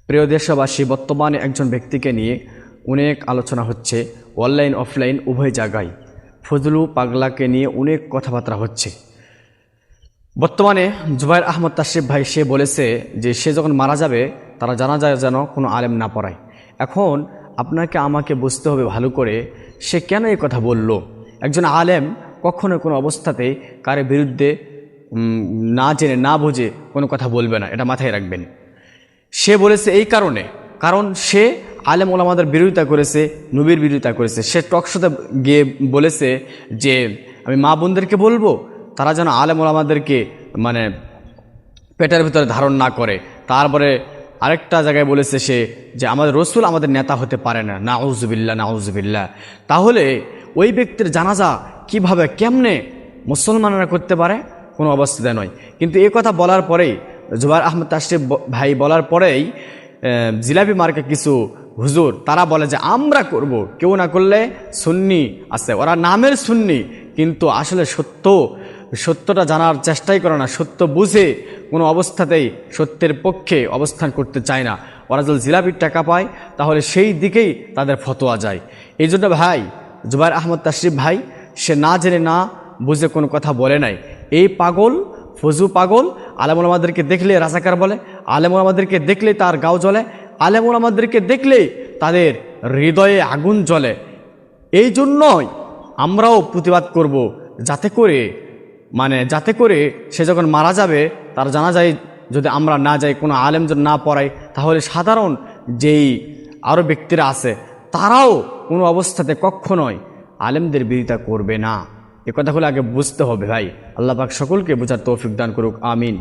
প্রিয় দেশবাসী, বর্তমানে একজন ব্যক্তিকে নিয়ে অনেক আলোচনা হচ্ছে, অনলাইন অফলাইন উভয় জায়গায়। ফজলু পাগলাকে নিয়ে অনেক কথাবার্তা হচ্ছে। বর্তমানে জুবায়ের আহমদ তাশরিফ ভাই সে বলেছে যে সে যখন মারা যাবে তারা জানাজায় যেন কোনো আলেম না পড়ায়। এখন আপনাকে আমাকে বুঝতে হবে ভালো করে সে কেন এই কথা বলল। একজন আলেম কখনো কোনো অবস্থাতেই কারো বিরুদ্ধে না জেনে না বুঝে কোনো কথা বলবে না, এটা মাথায় রাখবেন। সে বলেছে এই কারণে, কারণ সে আলেম ওলামাদের বিরোধিতা করেছে, নবীর বিরোধিতা করেছে। সে টকশোতে গিয়ে বলেছে যে আমি মা বোনদেরকে বলবো তারা যেন আলেম ওলামাদেরকে মানে পেটের ভিতরে ধারণ না করে। তারপরে আরেকটা জায়গায় বলেছে সে যে আমাদের রসুল আমাদের নেতা হতে পারে না, নাউজুবিল্লাহ নাউজুবিল্লাহ। তাহলে ওই ব্যক্তির জানাজা কিভাবে কেমনে মুসলমানরা করতে পারে? কোনো অবস্থাতে নয়। কিন্তু এই কথা বলার পরেই, জুবায়ের আহমদ তাশরিফ ভাই বলার পরেই জিলাপি মার্কা কিছু হুজুর তারা বলে যে আমরা করব, কেউ না করলে সুন্নি আছে, ওরা নামের সুন্নি কিন্তু আসলে সত্যটা জানার চেষ্টাই করে না, সত্য বুঝে কোনো অবস্থাতেই সত্যের পক্ষে অবস্থান করতে চায় না। ওরা যদি জিলাপির টাকা পায় তাহলে সেই দিকেই তাদের ফতোয়া যায়। এই জন্য ভাই জুবায়ের আহমদ তাশরিফ ভাই সে না জেনে না বুঝে কোনো কথা বলে নাই। এই পাগল ফজু পাগল আলেম ওলামাদেরকে দেখলে রাজাকার বলে, আলেম ওলামাদেরকে দেখলে তার গাও জ্বলে, আলেম ওলামাদেরকে দেখলেই তাদের হৃদয়ে আগুন জ্বলে। এই জন্যই আমরাও প্রতিবাদ করব, যাতে করে সে যখন মারা যাবে তার জানা যায় যদি আমরা না যাই, কোনো আলেম যদি না পড়াই, তাহলে সাধারণ যেই আরও ব্যক্তিরা আছে তারাও কোনো অবস্থাতে কখনোই আলেমদের বিরোধিতা করবে না। এ কথাগুলো আগে বুঝতে হবে ভাই। আল্লাহ পাক সকলকে বোঝার তৌফিক দান করুক, আমিন।